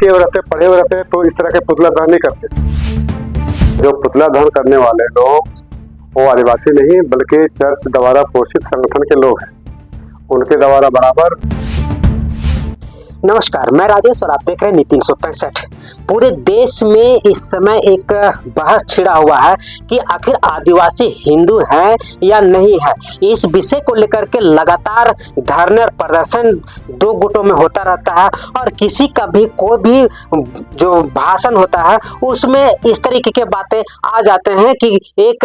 किए हुए रहते, पढ़े हुए रहते तो इस तरह के पुतला दहन नहीं करते। जो पुतला दहन करने वाले लोग वो आदिवासी नहीं बल्कि चर्च द्वारा पोषित संगठन के लोग हैं, उनके द्वारा बराबर। नमस्कार, मैं राजेश और आप देख रहे हैं नीति 365। पूरे देश में इस समय एक बहस छिड़ा हुआ है कि आखिर आदिवासी हिंदू हैं या नहीं है। इस विषय को लेकर के लगातार धरने और प्रदर्शन दो गुटों में होता रहता है और किसी का भी कोई भी जो भाषण होता है उसमें इस तरीके की बातें आ जाते हैं कि एक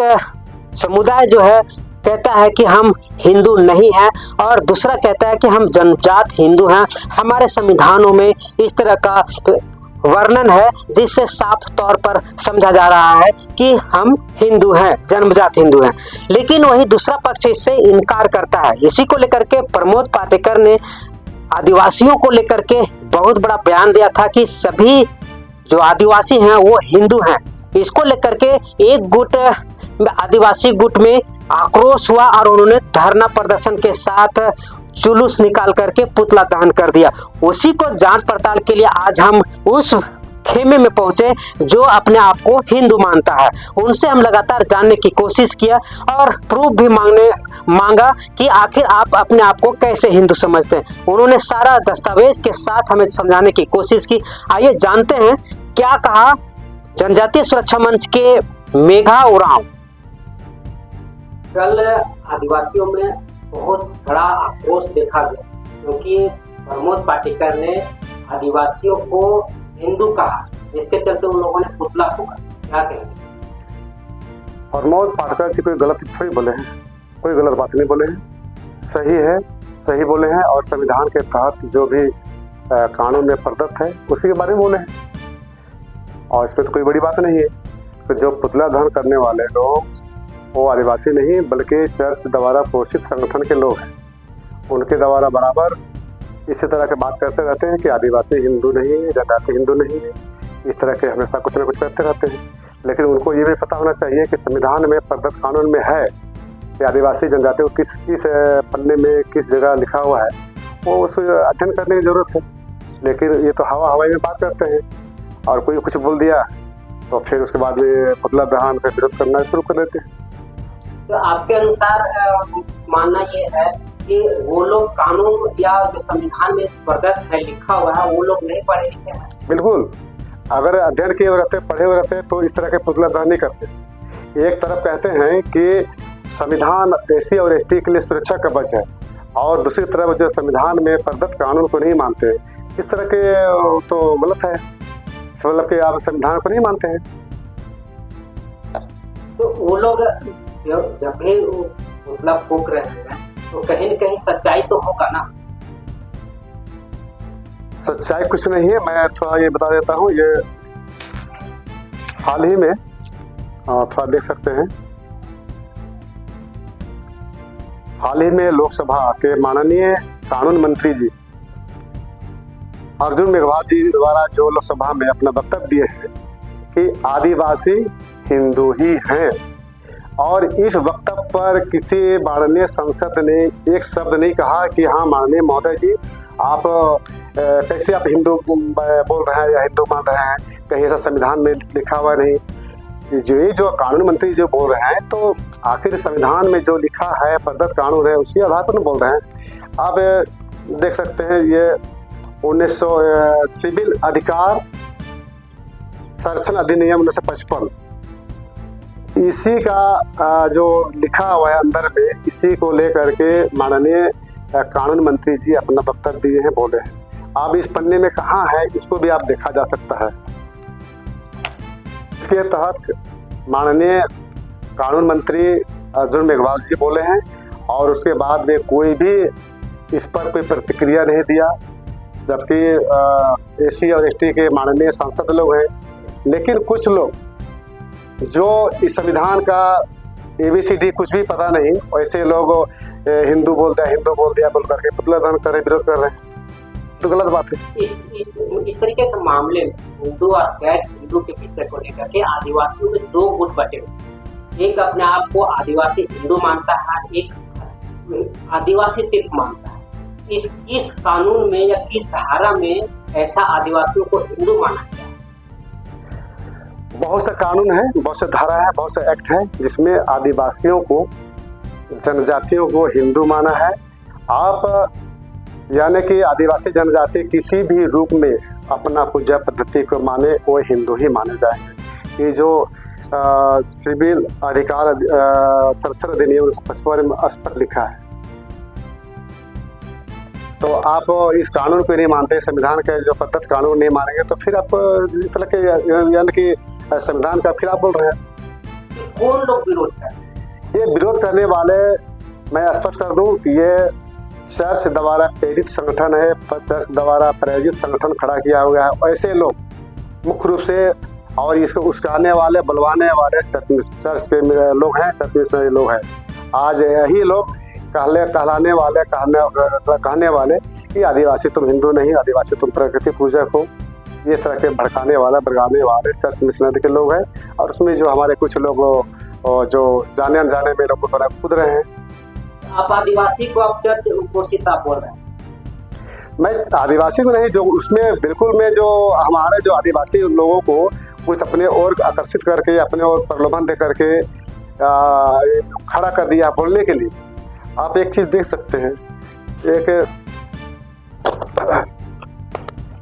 समुदाय जो है कहता है कि हम हिंदू नहीं हैं और दूसरा कहता है कि हम जनजात हिंदू हैं। हमारे संविधानों में इस तरह का वर्णन है जिससे साफ तौर पर समझा जा रहा है कि हम हिंदू हैं, जन्मजात हिंदू हैं। लेकिन वही दूसरा पक्ष इससे इनकार करता है। इसी को लेकर के प्रमोद पाटेकर ने आदिवासियों को लेकर के बहुत बड़ा बयान दिया था कि सभी जो आदिवासी हैं वो हिंदू हैं। इसको लेकर के एक गुट आदिवासी गुट में आक्रोश हुआ और उन्होंने धरना प्रदर्शन के साथ जुलूस निकाल करके पुतला दहन कर दिया। उसी को जांच पड़ताल के लिए आज हम उस खेमे में पहुंचे जो अपने आप को हिंदू मानता है। उनसे हम लगातार जानने की कोशिश किया और प्रूफ भी मांगा कि आखिर आप अपने आप को कैसे हिंदू समझते हैं। उन्होंने सारा दस्तावेज के साथ हमें समझाने की कोशिश की। आइए जानते हैं क्या कहा जनजातीय सुरक्षा मंच के मेघा उरांव। कल आदिवासियों में बहुत बड़ा आक्रोश देखा गया क्योंकि प्रमोद पाटेकर ने आदिवासियों को हिंदू कहा, जिसके चलते उन लोगों ने पुतला फूका। क्या कहेंगे? प्रमोद पाटेकर जी कोई गलत थोड़ी बोले हैं, कोई गलत बात नहीं बोले हैं, सही है, सही बोले हैं और संविधान के तहत जो भी कानून में प्रदत्त है उसी के बारे में बोले हैं और इसमें तो कोई बड़ी बात नहीं है। तो जो पुतला दहन करने वाले लोग वो आदिवासी नहीं बल्कि चर्च द्वारा पोषित संगठन के लोग हैं, उनके द्वारा बराबर इसी तरह की बात करते रहते हैं कि आदिवासी हिंदू नहीं है, जनजाति हिंदू नहीं है। इस तरह के हमेशा कुछ ना कुछ करते रहते हैं। लेकिन उनको ये भी पता होना चाहिए कि संविधान में प्रदत्त कानून में है कि आदिवासी जनजाति को किस किस पन्ने में किस जगह लिखा हुआ है, वो उसको अध्ययन करने की ज़रूरत है। लेकिन ये तो हवाई में बात करते हैं और कोई कुछ बोल दिया तो फिर उसके बाद में पुतला दहन से विरोध करना शुरू कर देते हैं। तो आपके अनुसार मानना ये है कि वो लोग कानून या जो संविधान में प्रदत्त है लिखा हुआ है वो लोग नहीं पढ़े लिखे हैं? बिल्कुल, अगर अध्ययन किए हुए रहते, पढ़े हुए रहते तो इस तरह के पुतला दहन नहीं करते। एक तरफ कहते हैं कि संविधान एससी और एसटी के लिए सुरक्षा कवच है और दूसरी तरफ जो संविधान में प्रदत्त कानून को नहीं मानते, इस तरह के तो गलत है। मतलब कि आप संविधान को नहीं मानते हैं। तो वो लोग जब भी पुतला फूक रहे हैं तो कहीं न कहीं सच्चाई तो होगा ना? सच्चाई कुछ नहीं है, मैं थोड़ा ये बता देता हूँ। ये हाल ही में थोड़ा देख सकते हैं, हाल ही में लोकसभा के माननीय कानून मंत्री जी अर्जुन मेघवाल जी द्वारा जो लोकसभा में अपना वक्तव्य दिए हैं कि आदिवासी हिंदू ही हैं और इस वक्तव्य पर किसी माननीय सांसद ने एक शब्द नहीं कहा कि हाँ माननीय महोदय जी आप कैसे आप हिंदू बोल रहे हैं या हिंदू मान रहे हैं, कहीं ऐसा संविधान में लिखा हुआ नहीं। जो कानून मंत्री जो बोल रहे हैं तो आखिर संविधान में जो लिखा है प्रदत्त कानून है उसी आधार पर बोल रहे हैं। आप देख सकते हैं ये 1900 सिविल अधिकार संरक्षण अधिनियम 1955, इसी का जो लिखा हुआ है अंदर में, इसी को लेकर के माननीय कानून मंत्री जी अपना वक्तव्य दिए हैं, बोले हैं। अब इस पन्ने में कहाँ है इसको भी आप देखा जा सकता है। इसके तहत माननीय कानून मंत्री अर्जुन मेघवाल जी बोले हैं और उसके बाद में कोई भी इस पर कोई प्रतिक्रिया नहीं दिया, जबकि एससी और एसटी के माननीय सांसद लोग हैं। लेकिन कुछ लोग जो इस संविधान का ABCD कुछ भी पता नहीं, वैसे लोग हिंदू बोल दिया बोल करके पुतला दहन कर रहे, विरोध कर रहे हैं, तो गलत बात है। इस तरीके के मामले में हिंदू और गैर हिंदू के विषय को लेकर के आदिवासियों में दो गुट बटे हुए। एक अपने आप को आदिवासी हिंदू मानता है, एक आदिवासी सिर्फ मानता है। इस कानून में या किस धारा में ऐसा आदिवासियों को हिंदू माना गया? बहुत से कानून है, बहुत से धारा है, बहुत से एक्ट है जिसमें आदिवासियों को, जनजातियों को हिंदू माना है। आप यानी कि आदिवासी जनजाति किसी भी रूप में अपना पूजा पद्धति को माने वो हिंदू ही माने जाएंगे। ये जो सिविल अधिकार संरक्षण अधिनियम 1955 में स्पष्ट लिखा है। तो आप इस कानून को नहीं मानते, संविधान के जो प्रदत्त कानून नहीं मानेंगे, तो फिर आप इस तरह के यानी कि संविधान का फिर आप बोल रहे हैं। कौन लोग विरोध कर रहे हैं? ये विरोध करने वाले, मैं स्पष्ट कर दूं कि ये चर्च द्वारा प्रेरित संगठन है, चर्च द्वारा प्रायोजित संगठन खड़ा किया हुआ है। ऐसे लोग मुख्य रूप से, और इसको उस्काने वाले, बुलवाने वाले चर्च के लोग हैं, चर्च मिशनरी लोग हैं। आज यही लोग कहने वाले कि आदिवासी तुम हिंदू नहीं, आदिवासी तुम प्रकृति पूजक हो, ये तरह के भड़काने वाले चर्च मिशनरी के लोग हैं। और उसमें जो हमारे कुछ लोग जो जाने अनजाने में लोग कूद रहे हैं। आप आदिवासी को आप चर्च घोषित आप बोल रहे हैं? मैं आदिवासी को नहीं, जो उसमें बिल्कुल में जो हमारे जो आदिवासी लोगों को कुछ अपने ओर आकर्षित करके, अपने ओर प्रलोभन दे करके खड़ा कर दिया बोलने के लिए। आप एक चीज देख सकते हैं, एक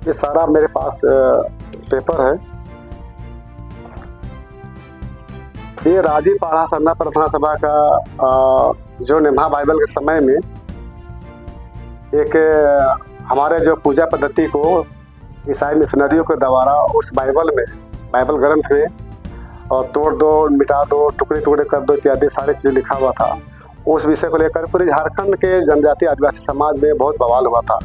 ये सारा मेरे पास पेपर है, ये राजीपाड़ा सरना प्रार्थना सभा का जो निम्हा बाइबल के समय में एक हमारे जो पूजा पद्धति को ईसाई मिशनरियों के द्वारा उस बाइबल ग्रंथ में और तोड़ दो, मिटा दो, टुकड़े टुकड़े कर दो इत्यादि सारी चीज़ें लिखा हुआ था। उस विषय को लेकर पूरे झारखंड के जनजातीय आदिवासी समाज में बहुत बवाल हुआ था।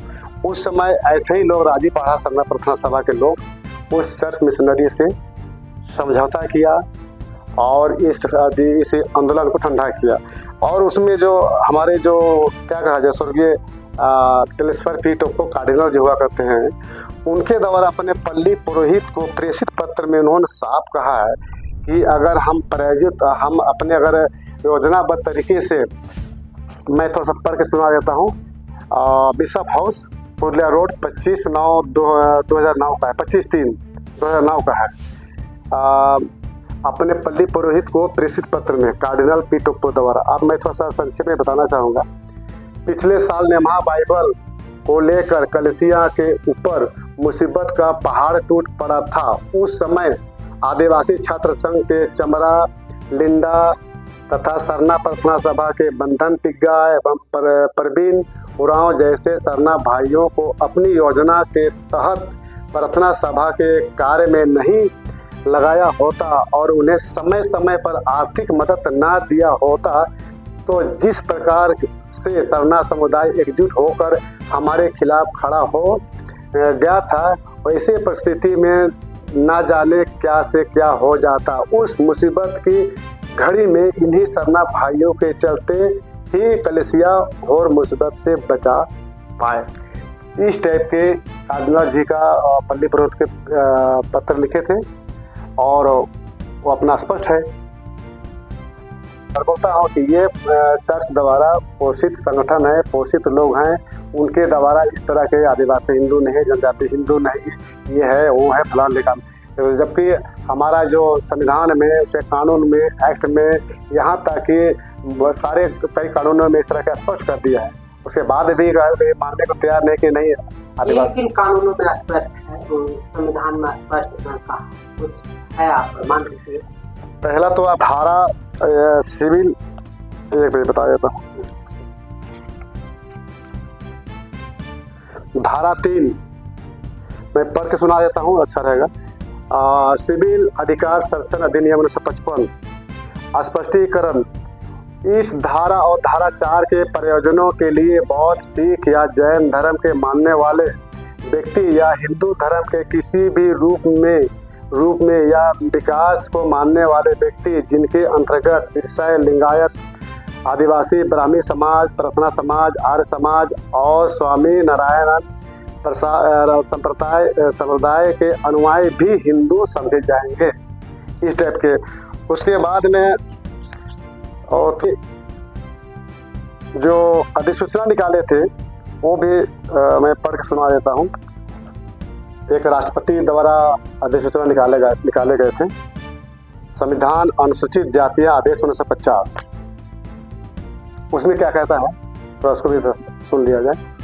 उस समय ऐसे ही लोग राजीपाड़ा सरना प्रार्थना सभा के लोग उस चर्च मिशनरी से समझौता किया और इस आंदोलन को ठंडा किया। और उसमें जो हमारे जो क्या कहा जाए, स्वर्गीय टेलेस्फर पी टोप्पो कार्डिनल जो हुआ करते हैं, उनके द्वारा अपने पल्ली पुरोहित को प्रेषित पत्र में उन्होंने साफ कहा है कि अगर हम अपने अगर योजनाबद्ध तरीके से, मैं थोड़ा सा पढ़ के सुना देता हूँ। बिशप हाउस, पुरलिया रोड, 25/9/2009 का है, 25/3/2009 का है। अपने पल्ली पुरोहित को प्रेषित पत्र में कार्डिनल पी टोप्पो द्वारा, अब मैं थोड़ा सा संक्षेप में बताना चाहूँगा। पिछले साल निम्हा बाइबल को लेकर कलसिया के ऊपर मुसीबत का पहाड़ टूट पड़ा था। उस समय आदिवासी छात्र संघ के चमरा, लिंडा तथा सरना प्रार्थना सभा के बंधन पिग्गा एवं प्रवीण उरांव जैसे सरना भाइयों को अपनी योजना के तहत प्रार्थना सभा के कार्य में नहीं लगाया होता और उन्हें समय समय पर आर्थिक मदद ना दिया होता, तो जिस प्रकार से सरना समुदाय एकजुट होकर हमारे खिलाफ खड़ा हो गया था, वैसे परिस्थिति में ना जाने क्या से क्या हो जाता। उस मुसीबत की घड़ी में इन्हीं सरना भाइयों के चलते ही कलेसिया और मुसीबत से बचा पाए। इस टाइप के कार्डिनल जी का पल्ली पुरोहित के पत्र लिखे थे और वो अपना स्पष्ट है। और बोलता हूँ कि ये चर्च द्वारा पोषित संगठन है, पोषित लोग हैं, उनके द्वारा इस तरह के आदिवासी हिंदू नहीं, जनजाति हिंदू नहीं, ये है वो है फलान लेकर। जबकि हमारा जो संविधान में से कानून में, एक्ट में, यहाँ तक कि सारे कई कानूनों में इस तरह का स्पष्ट कर दिया है। उसके बाद भी मानने को तैयार नहीं कि नहीं आदिवासी कानूनों में स्पष्ट है, तो संविधान में स्पष्ट कहा कुछ है, आप प्रमाण दीजिए। पहला तो आप धारा सिविल, एक मिनट बता देता हूँ। धारा 3 मैं पढ़ के सुना देता हूँ, अच्छा रहेगा। सिविल अधिकार संरक्षण अधिनियम 1955 स्पष्टीकरण। इस धारा और धारा 4 के प्रयोजनों के लिए बौद्ध, सिख या जैन धर्म के मानने वाले व्यक्ति या हिंदू धर्म के किसी भी रूप में या विकास को मानने वाले व्यक्ति, जिनके अंतर्गत बिरसा, लिंगायत, आदिवासी, ब्राह्मी समाज, प्रार्थना समाज, आर्य समाज और स्वामी नारायण संप्रदाय के अनुयायी भी हिंदू समझे जाएंगे, इस टाइप के। उसके बाद में और जो अधिसूचना निकाले थे वो भी मैं पढ़ के सुना देता हूँ। एक राष्ट्रपति द्वारा अधिसूचना निकाले गए थे, संविधान अनुसूचित जातियां आदेश 1950। उसमें क्या कहता है तो उसको भी सुन लिया जाए।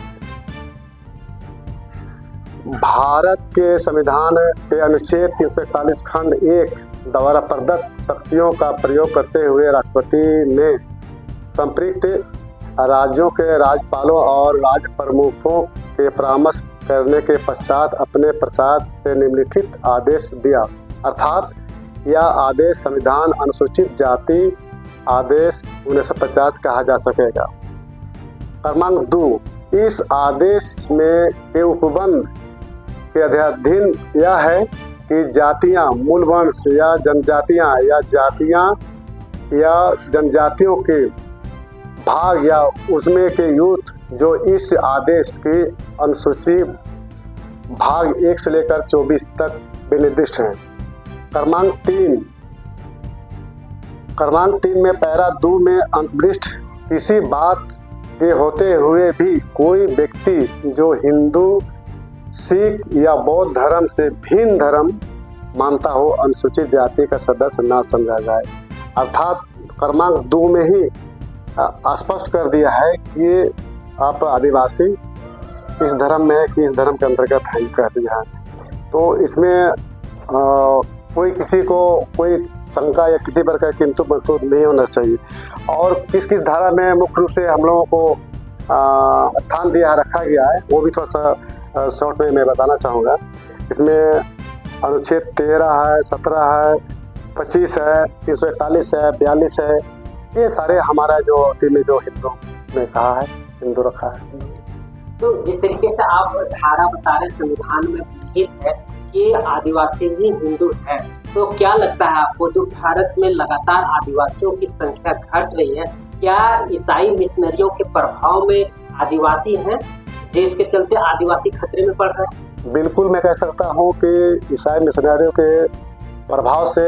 भारत के संविधान के अनुच्छेद 341 खंड 1 द्वारा प्रदत्त शक्तियों का प्रयोग करते हुए राष्ट्रपति ने संप्रयुक्त राज्यों के राज्यपालों और राज्य प्रमुखों के परामर्श करने के पश्चात अपने प्रसाद से निम्नलिखित आदेश दिया, अर्थात यह आदेश संविधान अनुसूचित जाति आदेश 1950 कहा जा सकेगा। क्रमांक 2, इस आदेश में के उपबंध के अध्ययन यह है कि जातियां, मूल वंश या जनजातियां या जातियां या जनजातियों के भाग या उसमें के यूथ जो इस आदेश की अनुसूची भाग 1 से लेकर 24 तक विनिर्दिष्ट हैं। क्रमांक 3 में पैरा 2 में अंतर्दृष्ट किसी बात के होते हुए भी कोई व्यक्ति जो हिंदू, सिख या बौद्ध धर्म से भिन्न धर्म मानता हो अनुसूचित जाति का सदस्य ना समझा जाए। अर्थात क्रमांक 2 में ही स्पष्ट कर दिया है कि आप आदिवासी इस धर्म में है कि इस धर्म के अंतर्गत है, कह दिया है। तो इसमें कोई किसी को कोई शंका या किसी प्रकार की किंतु परंतु नहीं होना चाहिए। और किस किस धारा में मुख्य रूप से हम लोगों को स्थान दिया रखा गया है वो भी थोड़ा सा शॉर्ट में मैं बताना चाहूँगा। इसमें अनुच्छेद 13 है, 17 है, 25 है, 341 है, 42 है, ये सारे हमारा जो टीम में जो हिंदू ने कहा है, हिंदू रखा है। तो जिस तरीके से आप धारा बता रहे संविधान में निहित है कि आदिवासी ही हिंदू है, तो क्या लगता है आपको जो भारत में लगातार आदिवासियों की संख्या घट रही है, क्या ईसाई मिशनरियों के प्रभाव में आदिवासी हैं जिसके चलते आदिवासी खतरे में पड़ रहे हैं? बिल्कुल, मैं कह सकता हूँ कि ईसाई मिशनरियों के प्रभाव से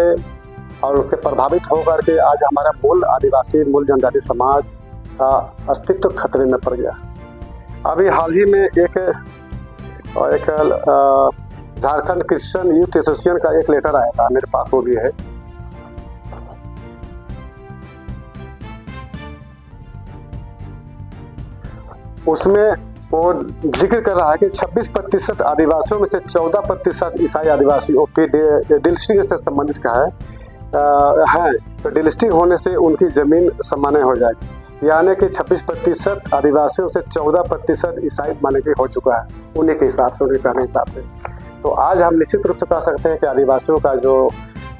और उससे प्रभावित होकर के आज हमारा मूल आदिवासी, मूल जनजाति समाज का अस्तित्व खतरे में पड़ गया। अभी हाल ही में एक झारखंड क्रिश्चियन यूथ एसोसिएशन का एक लेटर आया था, मेरे पास वो भी है। उसमें वो जिक्र कर रहा है कि 26% आदिवासियों में से 14% ईसाई आदिवासियों के डिलिस्टिंग से संबंधित का है तो डिलिस्टिंग होने से उनकी ज़मीन सामान्य हो जाएगी, यानी कि 26% आदिवासियों से 14% ईसाई माने के हो चुका है उन्हीं के हिसाब से, उनके कहने हिसाब से। तो आज हम निश्चित रूप से कह सकते हैं कि आदिवासियों का जो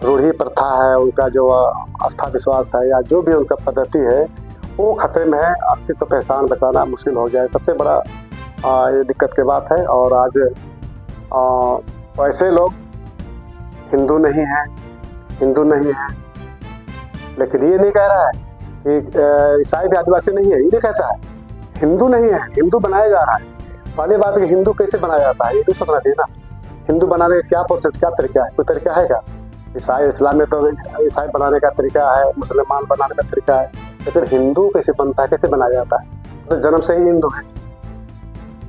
रूढ़ी प्रथा है, उनका जो आस्था विश्वास है या जो भी उनका पद्धति है वो खतरे में है, अस्तित्व पहचान बचाना मुश्किल हो जाए। सबसे बड़ा ये दिक्कत की बात है। और आज ऐसे लोग हिंदू नहीं हैं, लेकिन ये नहीं कह रहा है कि ईसाई भी आदिवासी नहीं है, ये नहीं कहता है। हिंदू नहीं है, हिंदू बनाया जा रहा है। पहली बात है कि हिंदू कैसे बनाया जाता है ये भी सोचना चाहिए ना। हिंदू बनाने का क्या प्रोसेस, क्या तरीका है? कोई तरीका है क्या? ईसाई इस्लाम में तो ईसाई बनाने का तरीका है, मुसलमान बनाने का तरीका है, लेकिन हिंदू कैसे बनता है, कैसे बनाया जाता है? तो जन्म से ही हिंदू है,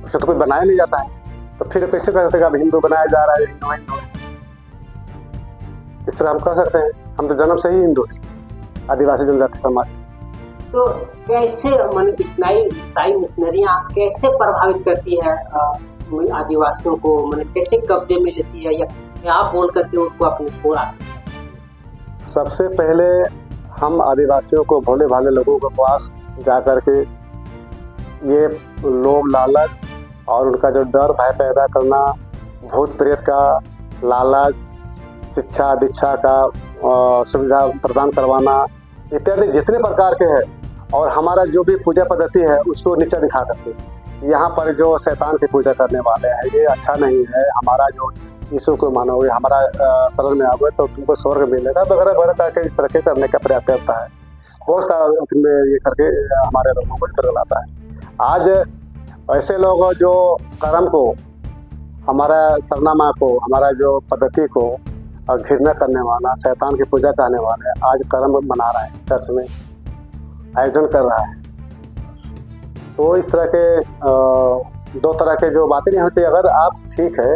उसे तो कोई बनाया नहीं जाता है, तो फिर कैसे कह सकते हैं अब हिंदू बनाया जा रहा है, हिंदू है? इस तरह हम कह सकते हैं हम तो जन्म से ही हिंदू हैं, आदिवासी जनजाति समाज। तो कैसे माने ईसाई मिशनरियाँ कैसे प्रभावित करती है आदिवासियों को, माने कैसे कब्जे में लेती है या क्या बोल करके उनको अपने पूरा? सबसे पहले हम आदिवासियों को, भोले भाले लोगों के पास जा कर के ये लोभ लालच और उनका जो डर भय पैदा करना, भूत प्रेत का लालच, शिक्षा दीक्षा का सुविधा प्रदान करवाना इत्यादि जितने प्रकार के हैं, और हमारा जो भी पूजा पद्धति है उसको नीचा दिखा करके यहाँ पर जो शैतान की पूजा करने वाले हैं, ये अच्छा नहीं है, हमारा जो यीशु को मानोगे, हमारा शरण में आओगे तो तुमको स्वर्ग मिलेगा वगैरह वगैरह करके इस तरह के करने का प्रयास करता है। बहुत सारा ये करके हमारे लोगों को डर लाता है। आज ऐसे लोग जो कर्म को, हमारा सरनामा को, हमारा जो पद्धति को घृणा करने वाला, शैतान की पूजा करने वाले आज कर्म मना रहा है, चर्च में आयोजन कर रहा है। तो इस तरह के दो तरह के जो बातें नहीं होती। अगर आप ठीक है,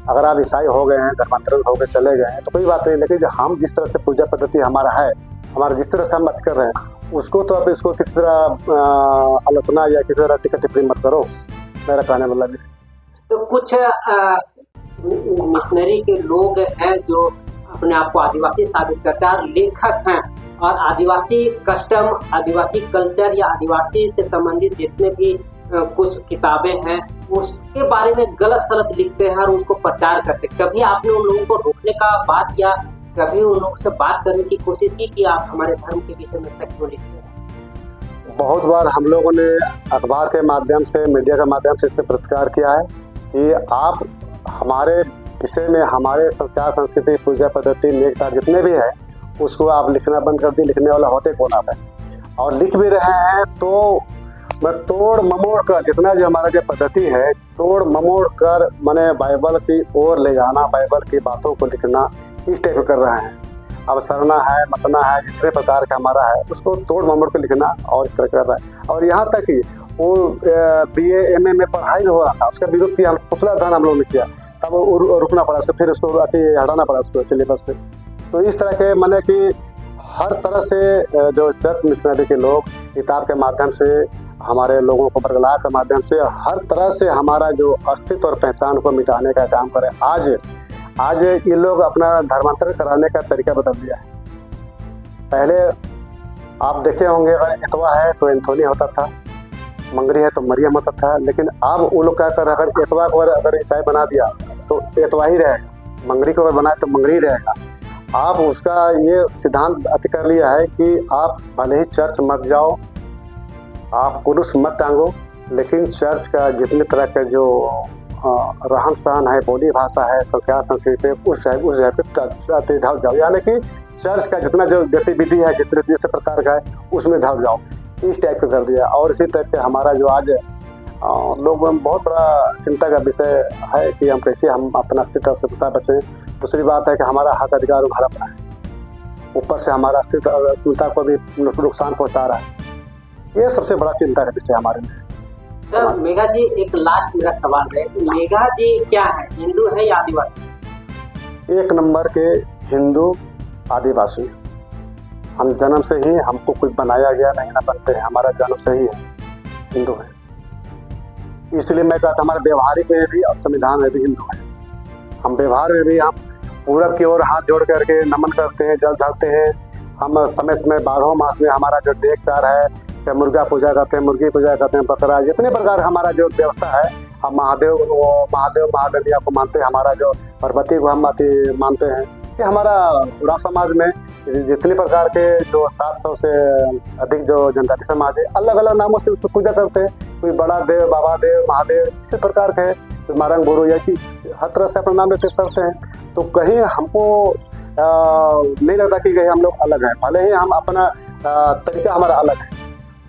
अगर आप ईसाई हो गए हैं, धर्मांतरण हो गए, चले गए हैं तो कोई बात नहीं, लेकिन जो हम जिस तरह से पूजा पद्धति हमारा है, हमारा जिस तरह से हम मत कर रहे हैं उसको तो आप इसको किसी तरह आलोचना या किसी तरह टिकट टिप्पणी मत करो, मेरा कहने मतलब। तो कुछ मिशनरी के लोग हैं जो अपने आप को आदिवासी साबित करते हैं, लेखक हैं और आदिवासी कस्टम, आदिवासी कल्चर या आदिवासी से संबंधित जितने भी कुछ किताबें हैं उसके बारे में गलत सलत लिखते हैं और उसको प्रचार करते हैं। कभी आपने उन लोगों को रोकने का बात या कभी उन लोगों से बात करने की कोशिश की कि आप हमारे धर्म के विषय में ऐसा क्यों लिखते हैं? बहुत बार हम लोगों ने अखबार के माध्यम से, मीडिया के माध्यम से इसका प्रतिकार किया है कि आप हमारे विषय में, हमारे संस्कार, संस्कृति, पूजा पद्धति, नेक साथ जितने भी है उसको आप लिखना बंद कर दिए। लिखने वाला होते कौन आप है, और लिख भी रहे हैं तो मैं तोड़ ममोड़ कर, जितना जो हमारा जो पद्धति है तोड़ ममोड़ कर मैंने बाइबल की ओर ले जाना, बाइबल की बातों को लिखना, इस टाइप कर रहे हैं। अब सरना है, मसना है, जितने प्रकार का हमारा है उसको तोड़ ममोड़ कर लिखना और इस तरह कर रहा है। और यहाँ तक कि वो BA MA में पढ़ाई हो रहा था, उसका विरोध किया, पुतला दान हम लोगों ने किया, तब वो रुकना पड़ा उसको, फिर उसको हटाना पड़ा उसको सिलेबस से। तो इस तरह के मैंने कि हर तरह से जो चर्च मिशनरी के लोग किताब के माध्यम से, हमारे लोगों को बरगलार के माध्यम से हर तरह से हमारा जो अस्तित्व और पहचान को मिटाने का काम करें। आज ये लोग अपना धर्मांतरण कराने का तरीका बदल दिया है। पहले आप देखे होंगे अगर एतवा है तो एंथोनी होता था, मंगरी है तो मरियम होता था, लेकिन अब वो लोग क्या कर रहे हैं, अगर एतवा को अगर ईसाई बना दिया तो एतवा ही रहेगा, मंगरी को अगर बनाए तो मंगरी रहेगा। आप उसका ये सिद्धांत अति कर लिया है कि आप भले ही चर्च मत जाओ, आप कुरुस मत टांगो, लेकिन चर्च का जितने तरह के जो रहन सहन है, बोली भाषा है, संस्कार संस्कृति, उस जगह पे ढल जाओ। यानी कि चर्च का जितना जो गतिविधि है, जिस प्रकार का है उसमें ढल जाओ, इस टाइप का कर दिया। और इसी टाइप के हमारा जो आज लोग बहुत बड़ा चिंता का विषय है कि हम कैसे हम अपना अस्तित्व से बचें। दूसरी बात है कि हमारा हक अधिकार हड़प रहा है, ऊपर से हमारा अस्मिता को भी नुकसान पहुंचा रहा है। ये सबसे बड़ा चिंता का विषय हमारे लिए। सर मेघा जी, एक लास्ट मेरा सवाल है, मेघा जी क्या है, हिंदू है या आदिवासी? एक नंबर के हिंदू आदिवासी। हम जन्म से ही, हमको कुछ बनाया गया नहीं ना बनते हैं, हमारा जन्म से ही है, हिंदू है। इसलिए मैं कहता हमारे व्यवहारिक में भी और संविधान में भी हिंदू है। हम व्यवहार में भी हम पूरब की ओर हाथ जोड़ करके नमन करते हैं, जल चढ़ाते हैं। हम समय समय 12 मास में हमारा जो देख चार है, चाहे मुर्गा पूजा करते हैं, मुर्गी पूजा करते हैं, बकरा, जितने प्रकार हमारा जो व्यवस्था है, हम महादेविया को मानते हैं, हमारा जो पार्वती को हम अति मानते हैं। कि हमारा पूरा समाज में जितने प्रकार के जो 700 से अधिक जो जनजाति समाज है, अलग अलग नामों से उसको पूजा करते हैं। कोई बड़ा देव, बाबा देव, महादेव, इसी प्रकार के है, मारंग गुरु या कि हर तरह से अपना नाम लेते करते हैं। तो कहीं हमको नहीं लगता कि कहीं हम लोग अलग हैं, भले ही हम अपना तरीका हमारा अलग है,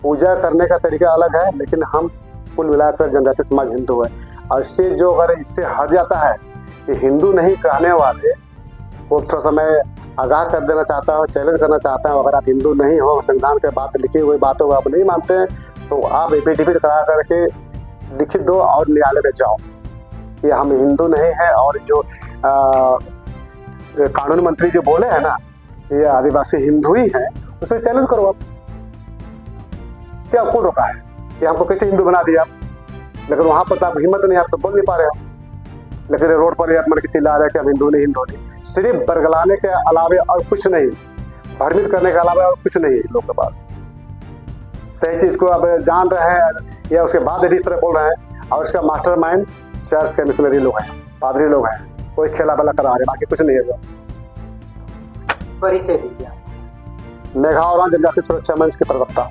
पूजा करने का तरीका अलग है, लेकिन हम कुल मिलाकर जनजाति समाज हिंदू है। और इससे जो अगर इससे हट जाता है कि हिंदू नहीं कहने वाले वो थोड़ा सा मैं आगाह कर देना चाहता हूँ, चैलेंज करना चाहता हूँ। अगर आप हिंदू नहीं हो, संविधान के बात लिखी हुई बातों को आप नहीं मानते हैं, तो आप एफिडेविट करा करके लिखित दो और न्यायालय में जाओ कि हम हिंदू नहीं है। और जो कानून मंत्री जो बोले हैं ना, ये आदिवासी हिंदू ही है, उसमें चैलेंज करो आप। क्या आपको रोका है कि हमको कैसे हिंदू बना दिया? लेकिन वहाँ पर तो आप हिम्मत नहीं, आप तो बोल नहीं पा रहे हो, लेकिन रोड पर आप मन के चिल्ला रहे हैं कि हम हिंदू नहीं, हिंदू नहीं। सिर्फ बरगलाने के अलावे और कुछ नहीं, भ्रमित करने के अलावा और कुछ नहीं लोग के पास। सही चीज़ को अब जान रहे हैं या उसके बाद इस तरह बोल रहे हैं, और इसका मास्टरमाइंड चर्च के मिशनरी लोग हैं, पादरी लोग हैं, कोई खेला बला करा रहे, बाकी कुछ नहीं है। परिचय दीजिए। मेघा और जनजाति सुरक्षा मंच के प्रवक्ता।